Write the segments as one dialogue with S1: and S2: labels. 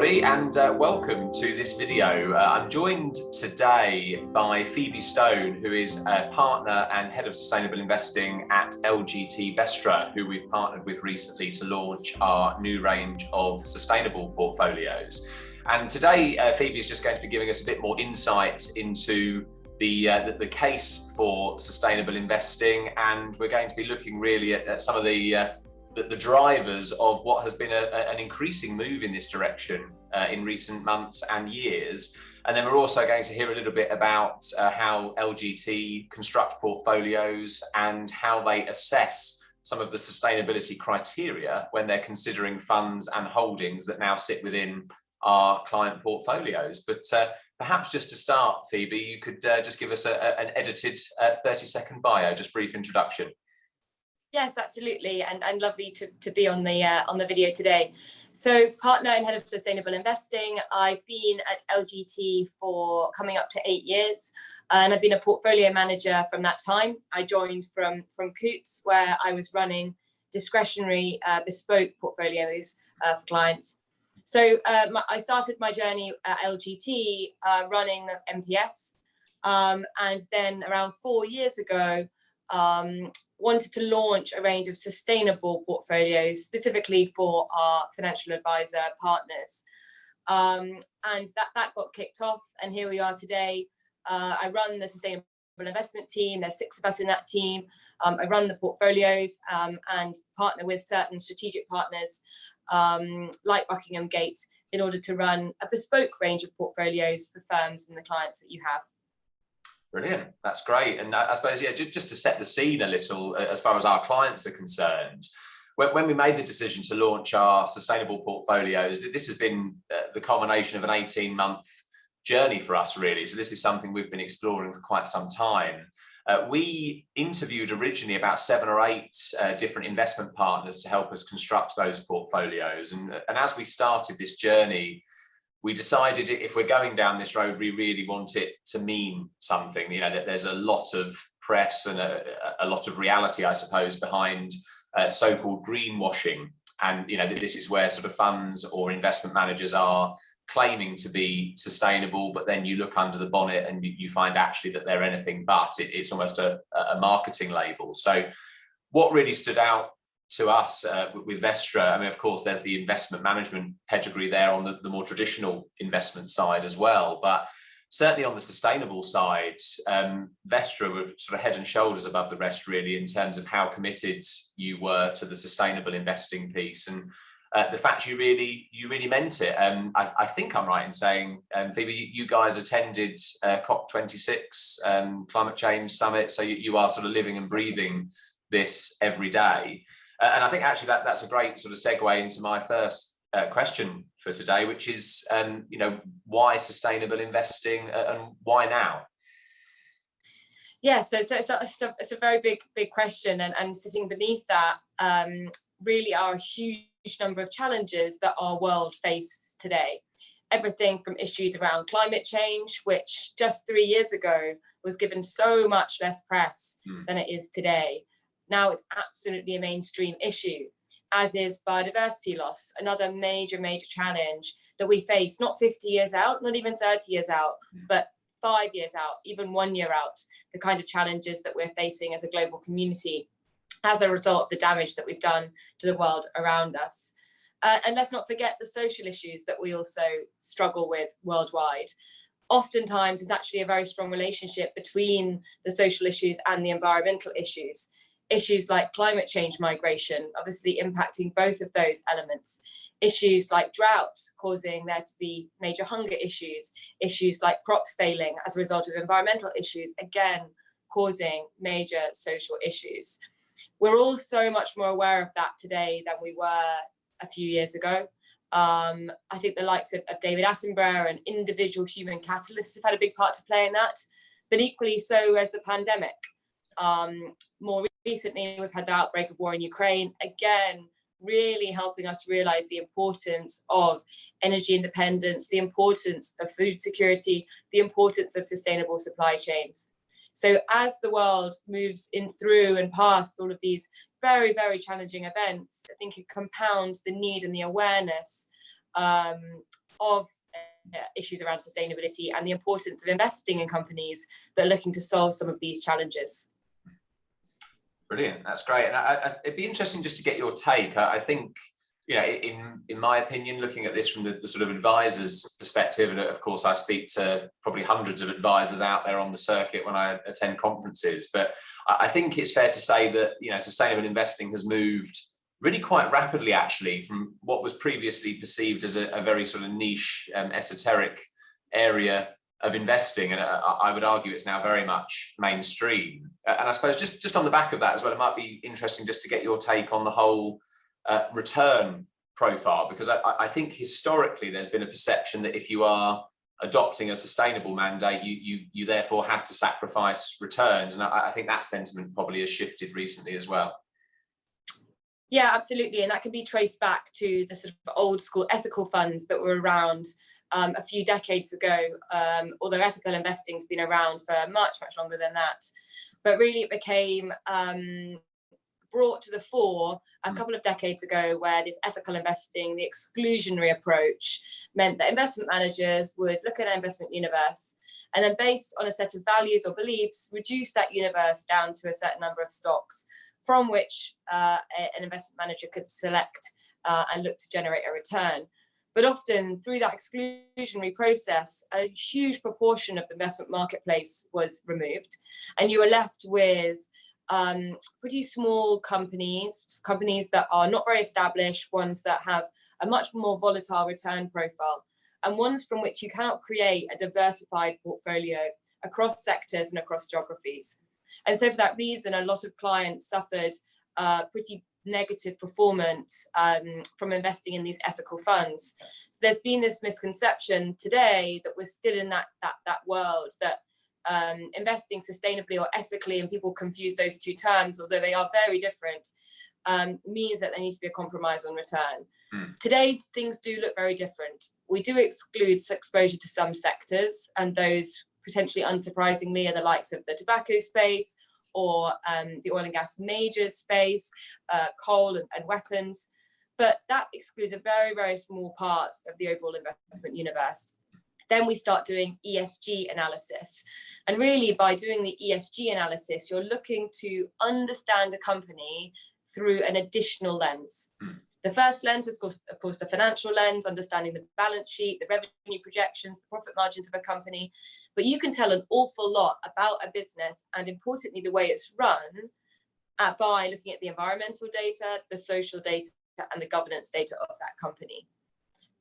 S1: everybody, and welcome to this video. I'm joined today by Phoebe Stone, who is a partner and head of sustainable investing at LGT Vestra, who we've partnered with recently to launch our new range of sustainable portfolios. And today, Phoebe is just going to be giving us a bit more insight into the case for sustainable investing, and we're going to be looking really at some of the drivers of what has been an increasing move in this direction in recent months and years. And then we're also going to hear a little bit about how LGT construct portfolios and how they assess some of the sustainability criteria when they're considering funds and holdings that now sit within our client portfolios. But perhaps just to start, Phoebe, you could just give us an edited 30-second bio, just brief introduction.
S2: Yes, absolutely, and lovely to be on the video today. So, partner and head of sustainable investing. I've been at LGT for coming up to 8 years, and I've been a portfolio manager from that time. I joined from Coutts, where I was running discretionary bespoke portfolios for clients. So I started my journey at LGT running the MPS, and then around 4 years ago, wanted to launch a range of sustainable portfolios specifically for our financial advisor partners. And that got kicked off, and here we are today. I run the sustainable investment team. There's 6 of us in that team. I run the portfolios and partner with certain strategic partners like Buckingham Gate in order to run a bespoke range of portfolios for firms and the clients that you have.
S1: Brilliant, that's great. And I suppose, yeah, just to set the scene a little as far as our clients are concerned, when we made the decision to launch our sustainable portfolios, this has been the culmination of an 18-month journey for us, really. So this is something we've been exploring for quite some time. We interviewed originally about 7 or 8 different investment partners to help us construct those portfolios. And as we started this journey, we decided if we're going down this road, we really want it to mean something. You know, that there's a lot of press and a lot of reality, I suppose, behind so-called greenwashing. And, you know, this is where sort of funds or investment managers are claiming to be sustainable, but then you look under the bonnet and you find actually that they're anything but. It's almost a marketing label. So what really stood out to us with Vestra, I mean, of course, there's the investment management pedigree there on the more traditional investment side as well. But certainly on the sustainable side, Vestra were sort of head and shoulders above the rest, really, in terms of how committed you were to the sustainable investing piece. And the fact you really meant it. I think I'm right in saying, Phoebe, you guys attended COP26 climate change summit, so you are sort of living and breathing this every day. And I think actually that's a great sort of segue into my first question for today, which is, you know, why sustainable investing and why now?
S2: Yeah, so it's a very big question, and sitting beneath that really are a huge number of challenges that our world faces today. Everything from issues around climate change, which just 3 years ago was given so much less press than it is today. Now it's absolutely a mainstream issue, as is biodiversity loss, another major challenge that we face not 50 years out, not even 30 years out, but 5 years out, even 1 year out, the kind of challenges that we're facing as a global community as a result of the damage that we've done to the world around us. And let's not forget the social issues that we also struggle with worldwide. Oftentimes, there's actually a very strong relationship between the social issues and the environmental issues. Issues like climate change migration, obviously impacting both of those elements. Issues like drought, causing there to be major hunger issues. Issues like crops failing as a result of environmental issues, again, causing major social issues. We're all so much more aware of that today than we were a few years ago. I think the likes of David Attenborough and individual human catalysts have had a big part to play in that, but equally so as the pandemic. More recently, we've had the outbreak of war in Ukraine, again, really helping us realize the importance of energy independence, the importance of food security, the importance of sustainable supply chains. So as the world moves in through and past all of these very challenging events, I think it compounds the need and the awareness of issues around sustainability and the importance of investing in companies that are looking to solve some of these challenges.
S1: Brilliant, that's great. And it'd be interesting just to get your take. I think, you know, in my opinion, looking at this from the sort of advisor's perspective, and of course I speak to probably hundreds of advisors out there on the circuit when I attend conferences, but I think it's fair to say that, you know, sustainable investing has moved really quite rapidly, actually, from what was previously perceived as a very sort of niche, esoteric area of investing, and I would argue it's now very much mainstream. And I suppose just on the back of that as well, it might be interesting just to get your take on the whole return profile, because I think historically there's been a perception that if you are adopting a sustainable mandate, you therefore had to sacrifice returns, and I think that sentiment probably has shifted recently as well.
S2: Yeah, absolutely, and that can be traced back to the sort of old school ethical funds that were around a few decades ago, although ethical investing's been around for much longer than that. But really it became brought to the fore a couple of decades ago, where this ethical investing, the exclusionary approach, meant that investment managers would look at an investment universe and then, based on a set of values or beliefs, reduce that universe down to a certain number of stocks from which an investment manager could select and look to generate a return. But often through that exclusionary process, a huge proportion of the investment marketplace was removed, and you were left with pretty small companies that are not very established, ones that have a much more volatile return profile, and ones from which you cannot create a diversified portfolio across sectors and across geographies. And so for that reason, a lot of clients suffered pretty negative performance from investing in these ethical funds. So there's been this misconception today that we're still in that world, that investing sustainably or ethically, and people confuse those two terms, although they are very different, means that there needs to be a compromise on return. Today, things do look very different. We do exclude exposure to some sectors, and those, potentially unsurprisingly, are the likes of the tobacco space, or the oil and gas majors space, coal and weapons. But that excludes a very small part of the overall investment universe. Then we start doing ESG analysis. And really, by doing the ESG analysis, you're looking to understand the company through an additional lens. The first lens is, of course, the financial lens, understanding the balance sheet, the revenue projections, the profit margins of a company. But you can tell an awful lot about a business, and importantly, the way it's run, by looking at the environmental data, the social data, and the governance data of that company.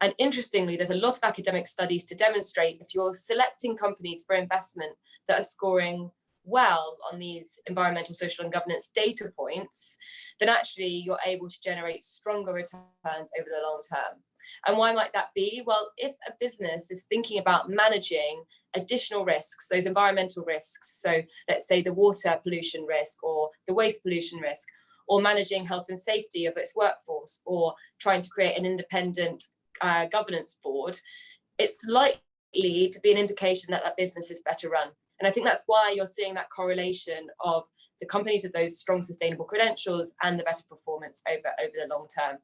S2: And interestingly, there's a lot of academic studies to demonstrate if you're selecting companies for investment that are scoring well on these environmental, social, and governance data points, then actually you're able to generate stronger returns over the long term. And why might that be? Well, if a business is thinking about managing additional risks, those environmental risks, so let's say the water pollution risk or the waste pollution risk, or managing health and safety of its workforce, or trying to create an independent governance board, it's likely to be an indication that that business is better run. And I think that's why you're seeing that correlation of the companies with those strong sustainable credentials and the better performance over the long term.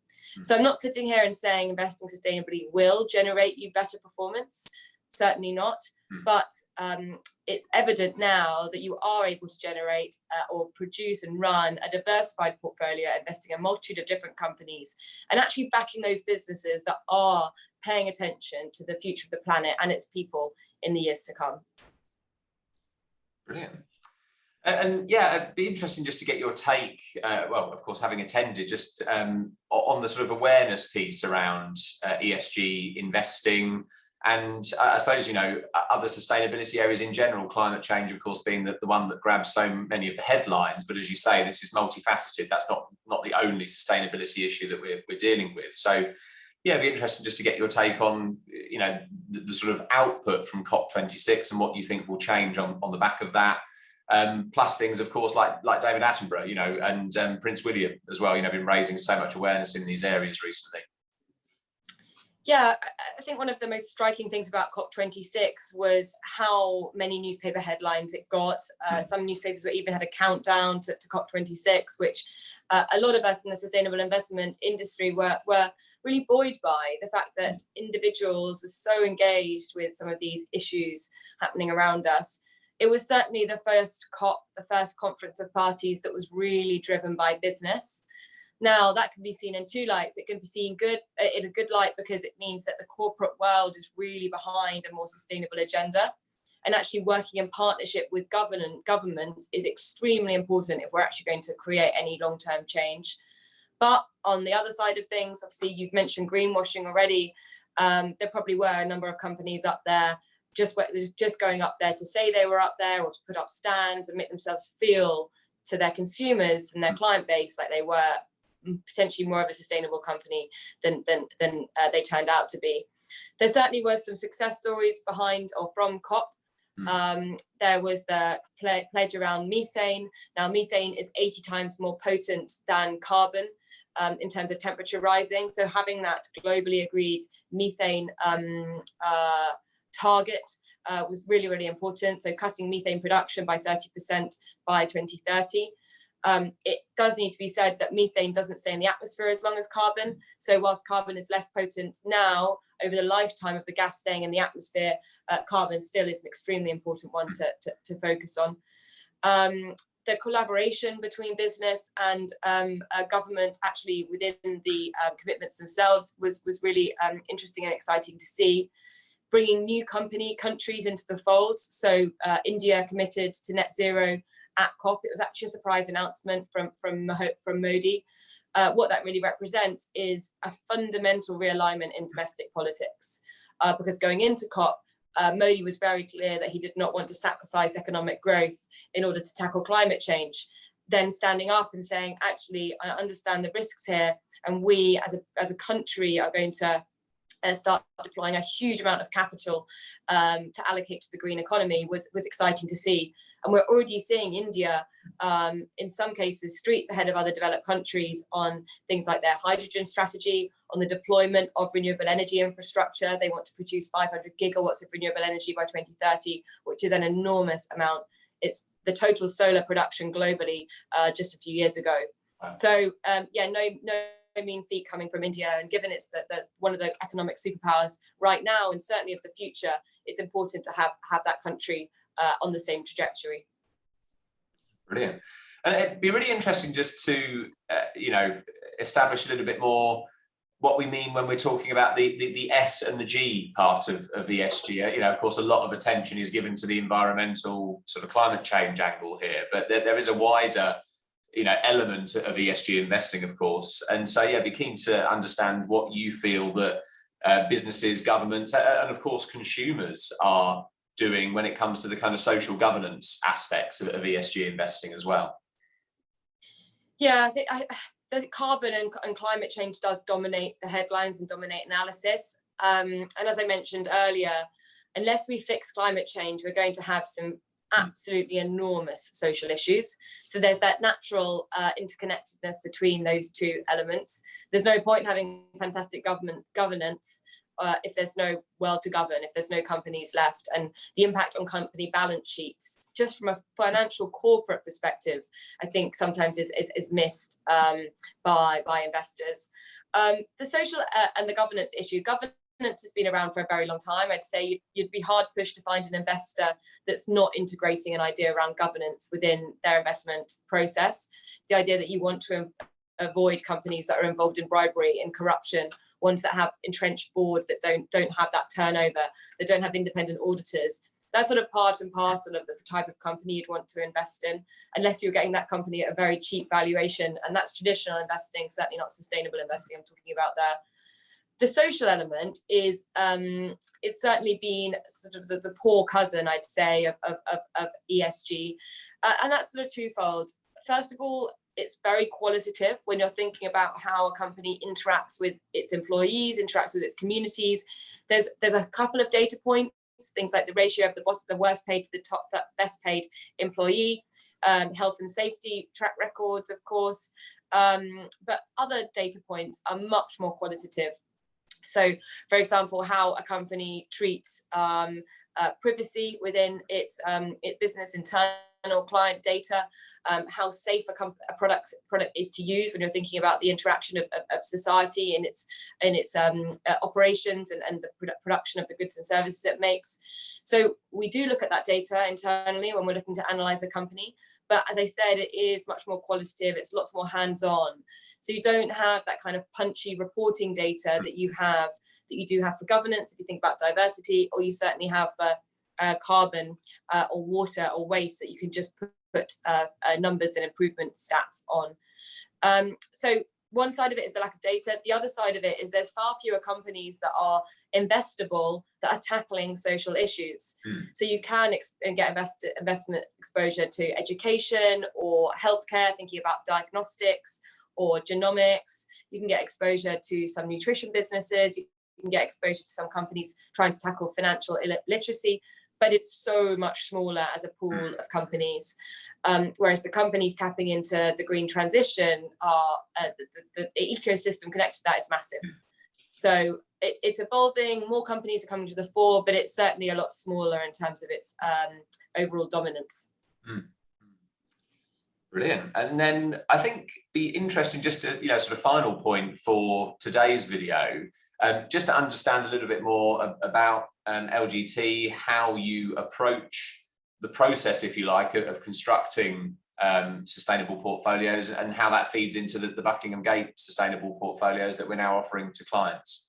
S2: So I'm not sitting here and saying investing sustainably will generate you better performance. Certainly not. But it's evident now that you are able to generate or produce and run a diversified portfolio, investing in a multitude of different companies, and actually backing those businesses that are paying attention to the future of the planet and its people in the years to come.
S1: Brilliant. And yeah, it'd be interesting just to get your take, well, of course, having attended, just on the sort of awareness piece around ESG investing, and I suppose, you know, other sustainability areas in general, climate change, of course, being the one that grabs so many of the headlines. But as you say, this is multifaceted. That's not the only sustainability issue that we're dealing with. So yeah, it'd be interesting just to get your take on, you know, the sort of output from COP26 and what you think will change on the back of that. Plus things, of course, like David Attenborough, you know, and Prince William as well, you know, been raising so much awareness in these areas recently.
S2: Yeah, I think one of the most striking things about COP26 was how many newspaper headlines it got. Some newspapers even had a countdown to COP26, which a lot of us in the sustainable investment industry were really buoyed by the fact that individuals are so engaged with some of these issues happening around us. It was certainly the first COP, the first conference of parties that was really driven by business. Now, that can be seen in two lights. It can be seen in a good light because it means that the corporate world is really behind a more sustainable agenda. And actually working in partnership with governments is extremely important if we're actually going to create any long-term change. But on the other side of things, obviously, you've mentioned greenwashing already. There probably were a number of companies up there just going up there to say they were up there or to put up stands and make themselves feel to their consumers and their client base like they were potentially more of a sustainable company than they turned out to be. There certainly were some success stories behind or from COP. There was the pledge around methane. Now, methane is 80 times more potent than carbon in terms of temperature rising. So having that globally agreed methane target was really, really important. So cutting methane production by 30% by 2030. It does need to be said that methane doesn't stay in the atmosphere as long as carbon. So whilst carbon is less potent now, over the lifetime of the gas staying in the atmosphere, carbon still is an extremely important one to focus on. The collaboration between business and government actually within the commitments themselves was really interesting and exciting to see. Bringing new countries into the fold. So India committed to net zero at COP. It was actually a surprise announcement from Modi. What that really represents is a fundamental realignment in domestic politics. Because going into COP, Modi was very clear that he did not want to sacrifice economic growth in order to tackle climate change. Then standing up and saying, actually, I understand the risks here, and we as a country are going to start deploying a huge amount of capital to allocate to the green economy was exciting to see. And we're already seeing India, in some cases, streets ahead of other developed countries on things like their hydrogen strategy, on the deployment of renewable energy infrastructure. They want to produce 500 gigawatts of renewable energy by 2030, which is an enormous amount. It's the total solar production globally just a few years ago. Wow. So no mean feat coming from India, and given it's the one of the economic superpowers right now and certainly of the future, it's important to have that country on the same trajectory.
S1: Brilliant. And it'd be really interesting just to establish a little bit more what we mean when we're talking about the S and the G part of ESG. Of course, a lot of attention is given to the environmental sort of climate change angle here, but there is a wider element of ESG investing, of course. And so, be keen to understand what you feel that businesses, governments, and of course consumers are doing when it comes to the kind of social governance aspects of ESG investing as well.
S2: Yeah, I think the carbon and climate change does dominate the headlines and dominate analysis. And as I mentioned earlier, unless we fix climate change, we're going to have some absolutely enormous social issues. So there's that natural interconnectedness between those two elements. There's no point in having fantastic governance if there's no world to govern, if there's no companies left, and the impact on company balance sheets, just from a financial corporate perspective, I think sometimes is missed by investors. The social and the governance issue. Governance has been around for a very long time. I'd say you'd be hard pushed to find an investor that's not integrating an idea around governance within their investment process. The idea that you want to avoid companies that are involved in bribery and corruption, ones that have entrenched boards that don't have that turnover, that don't have independent auditors. That's sort of part and parcel of the type of company you'd want to invest in, unless you're getting that company at a very cheap valuation. And that's traditional investing, certainly not sustainable investing I'm talking about there. The social element is it's certainly been sort of the poor cousin, I'd say, of ESG. And that's sort of twofold. First of all, it's very qualitative when you're thinking about how a company interacts with its employees, interacts with its communities. There's a couple of data points, things like the ratio of the worst paid to the top best paid employee, health and safety track records, of course. But other data points are much more qualitative. So, for example, how a company treats privacy within its business internal client data, how safe a product is to use when you're thinking about the interaction of society in its operations and the production of the goods and services it makes. So we do look at that data internally when we're looking to analyze a company. But as I said, it is much more qualitative. It's lots more hands-on. So you don't have that kind of punchy reporting data that you do have for governance, if you think about diversity, or you certainly have for carbon or water or waste that you can just put numbers and improvement stats on. So one side of it is the lack of data. The other side of it is there's far fewer companies that are investable that are tackling social issues. So you can get investment exposure to education or healthcare, thinking about diagnostics or genomics. You can get exposure to some nutrition businesses. You can get exposure to some companies trying to tackle financial literacy, but it's so much smaller as a pool of companies. Whereas the companies tapping into the green transition are the ecosystem connected to that is massive. So it's evolving, more companies are coming to the fore, but it's certainly a lot smaller in terms of its overall dominance.
S1: Brilliant. And then I think be interesting just to, sort of final point for today's video, just to understand a little bit more about LGT, how you approach the process, if you like, of constructing sustainable portfolios and how that feeds into the Buckingham Gate sustainable portfolios that we're now offering to clients.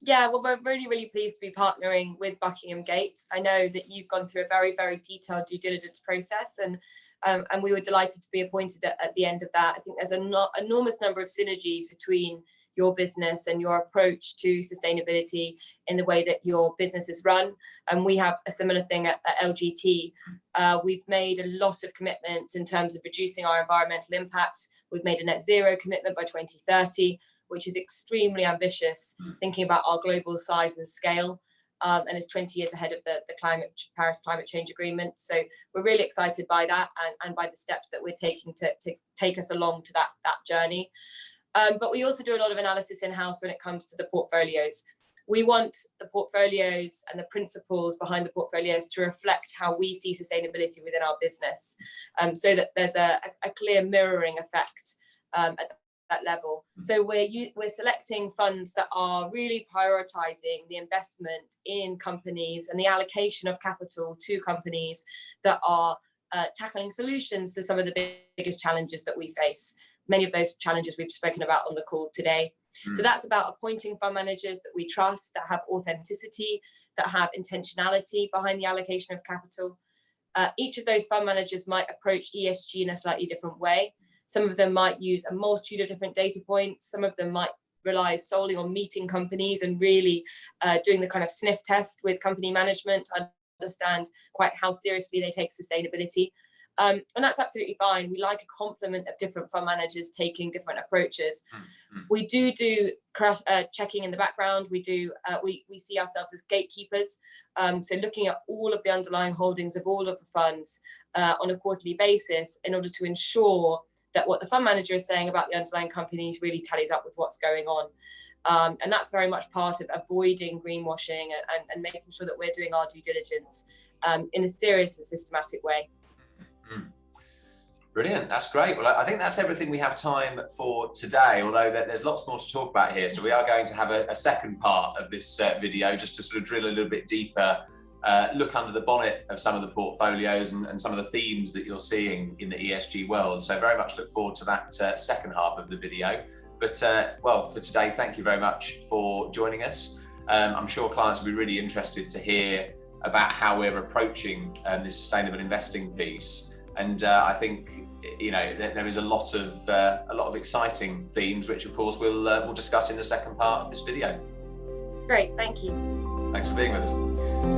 S2: Yeah, well, we're really, really pleased to be partnering with Buckingham Gate. I know that you've gone through a very, very detailed due diligence process, and we were delighted to be appointed at the end of that. I think there's an enormous number of synergies between your business and your approach to sustainability in the way that your business is run. And we have a similar thing at LGT. We've made a lot of commitments in terms of reducing our environmental impact. We've made a net zero commitment by 2030, which is extremely ambitious, thinking about our global size and scale, and is 20 years ahead of the Paris Climate Change Agreement. So we're really excited by that and by the steps that we're taking to take us along to that journey. But we also do a lot of analysis in-house when it comes to the portfolios. We want the portfolios and the principles behind the portfolios to reflect how we see sustainability within our business, so that there's a clear mirroring effect at that level. So we're selecting funds that are really prioritizing the investment in companies and the allocation of capital to companies that are tackling solutions to some of the biggest challenges that we face. Many of those challenges we've spoken about on the call today. So that's about appointing fund managers that we trust, that have authenticity, that have intentionality behind the allocation of capital. Each of those fund managers might approach ESG in a slightly different way. Some of them might use a multitude of different data points. Some of them might rely solely on meeting companies and really doing the kind of sniff test with company management to understand quite how seriously they take sustainability. And that's absolutely fine. We like a complement of different fund managers taking different approaches. We do checking in the background. We see ourselves as gatekeepers. So looking at all of the underlying holdings of all of the funds on a quarterly basis in order to ensure that what the fund manager is saying about the underlying companies really tallies up with what's going on. And that's very much part of avoiding greenwashing and making sure that we're doing our due diligence in a serious and systematic way.
S1: Brilliant, that's great. Well, I think that's everything we have time for today, although there's lots more to talk about here. So we are going to have a second part of this video just to sort of drill a little bit deeper, look under the bonnet of some of the portfolios and some of the themes that you're seeing in the ESG world. So very much look forward to that second half of the video. But well, for today, thank you very much for joining us. I'm sure clients will be really interested to hear about how we're approaching this sustainable investing piece. And I think there is a lot of exciting themes, which of course we'll discuss in the second part of this video.
S2: Great, thank you.
S1: Thanks for being with us.